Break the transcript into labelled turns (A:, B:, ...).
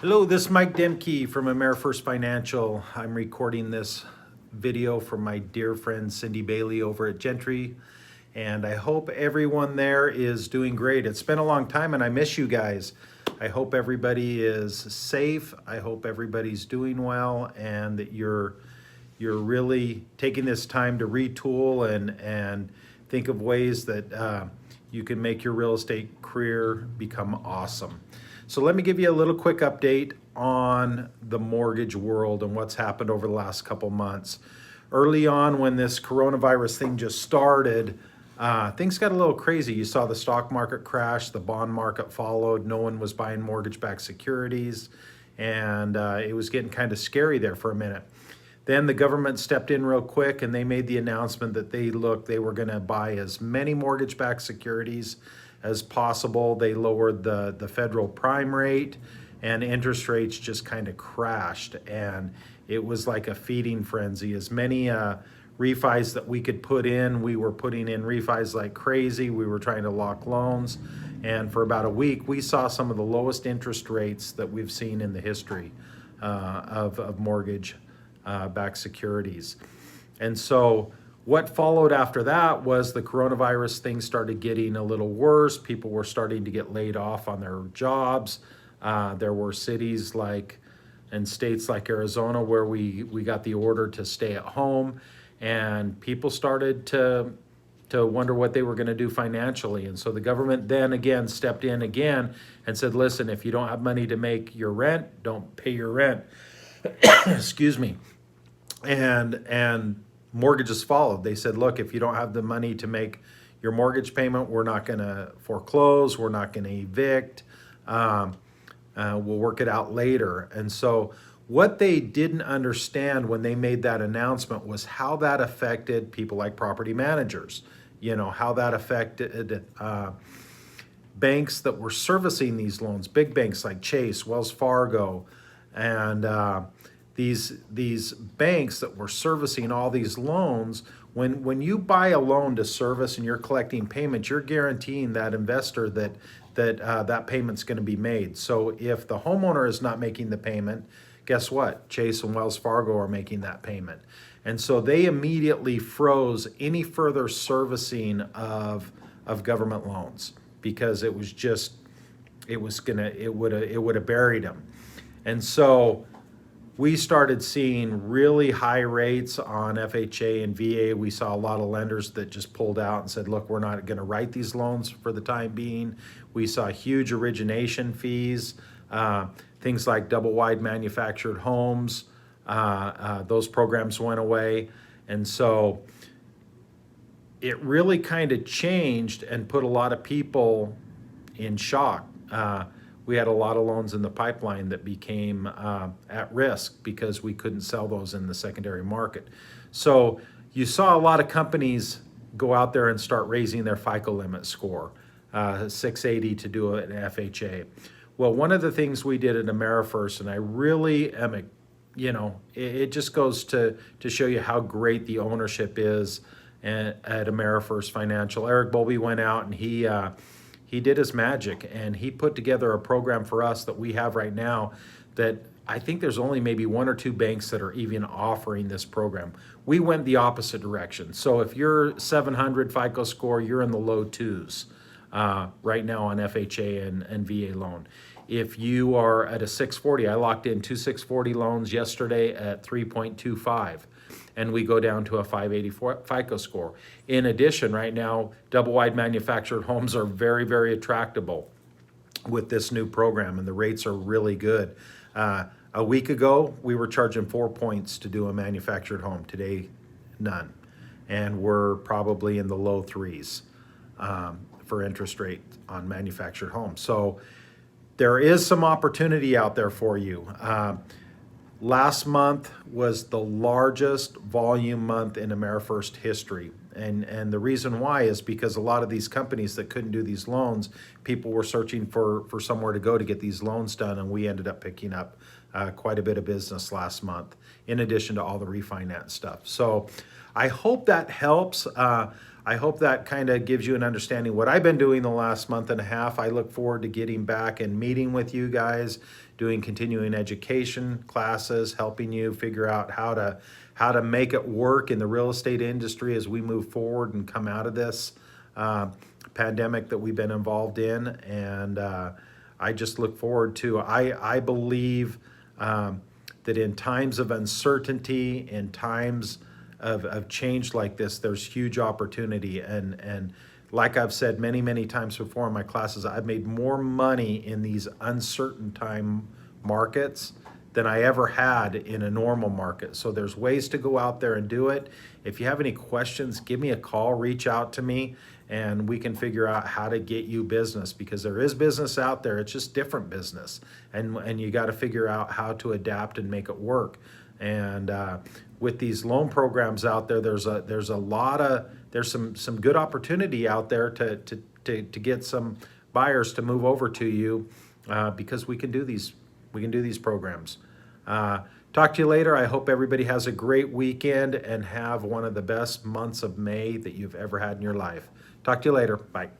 A: Hello, this is Mike Demke from AmeriFirst Financial. I'm recording this video from my dear friend Cindy Bailey over at Gentry, and I hope everyone there is doing great. It's been a long time and I miss you guys. I hope everybody is safe. I hope everybody's doing well and that you're really taking this time to retool and think of ways that you can make your real estate career become awesome. So let me give you a little quick update on the mortgage world and what's happened over the last couple months. Early on, when this coronavirus thing just started, things got a little crazy. You saw the stock market crash, the bond market followed, no one was buying mortgage-backed securities, and it was getting kind of scary there for a minute. Then the government stepped in real quick and they made the announcement that they were going to buy as many mortgage-backed securities as possible. They lowered the federal prime rate and interest rates just kind of crashed. And it was like a feeding frenzy. As many refis that we could put in, we were putting in refis like crazy. We were trying to lock loans. And for about a week, we saw some of the lowest interest rates that we've seen in the history of mortgage backed securities. And so what followed after that was the coronavirus thing started getting a little worse. People were starting to get laid off on their jobs. There were cities and states like Arizona where we got the order to stay at home, and people started to wonder what they were going to do financially. And so the government then again stepped in again and said, listen, if you don't have money to make your rent, don't pay your rent. Excuse me. And mortgages followed. They said, look, if you don't have the money to make your mortgage payment, we're not going to foreclose, we're not going to evict, we'll work it out later. And so what they didn't understand when they made that announcement was how that affected people like property managers, how that affected banks that were servicing these loans, big banks like Chase, Wells Fargo, and these banks that were servicing all these loans. When you buy a loan to service and you're collecting payments, you're guaranteeing that investor that payment's going to be made. So if the homeowner is not making the payment, guess what? Chase and Wells Fargo are making that payment. And so they immediately froze any further servicing of government loans because it would have buried them. And so we started seeing really high rates on FHA and VA. We saw a lot of lenders that just pulled out and said, look, we're not going to write these loans for the time being. We saw huge origination fees, things like double wide manufactured homes. Those programs went away. And so it really kind of changed and put a lot of people in shock. We had a lot of loans in the pipeline that became at risk because we couldn't sell those in the secondary market. So you saw a lot of companies go out there and start raising their FICO limit score, 680 to do an FHA. Well, one of the things we did at AmeriFirst, and I really am, it just goes to show you how great the ownership is at AmeriFirst Financial. Eric Bolby went out and he did his magic, and he put together a program for us that we have right now that I think there's only maybe one or two banks that are even offering this program. We went the opposite direction. So if you're 700 FICO score, you're in the low twos right now on FHA and VA loan. If you are at a 640, I locked in two 640 loans yesterday at 3.25. And we go down to a 584 FICO score. In addition, right now, double wide manufactured homes are very, very attractable with this new program, and the rates are really good. A week ago, we were charging 4 points to do a manufactured home. Today, none. And we're probably in the low threes for interest rate on manufactured homes. So there is some opportunity out there for you. Last month was the largest volume month in AmeriFirst history. And the reason why is because a lot of these companies that couldn't do these loans, people were searching for somewhere to go to get these loans done, and we ended up picking up quite a bit of business last month, in addition to all the refinance stuff. So I hope that helps. I hope that kind of gives you an understanding what I've been doing the last month and a half. I look forward to getting back and meeting with you guys, doing continuing education classes, helping you figure out how to make it work in the real estate industry as we move forward and come out of this pandemic that we've been involved in. And I just look forward to, I believe that in times of uncertainty, in times of change like this, there's huge opportunity. And like I've said many, many times before in my classes, I've made more money in these uncertain time markets than I ever had in a normal market. So there's ways to go out there and do it. If you have any questions, give me a call, reach out to me, and we can figure out how to get you business, because there is business out there. It's just different business. And you got to figure out how to adapt and make it work. And with these loan programs out there, there's some good opportunity out there to get some buyers to move over to you, because we can do these programs. Talk to you later. I hope everybody has a great weekend and have one of the best months of May that you've ever had in your life. Talk to you later. Bye.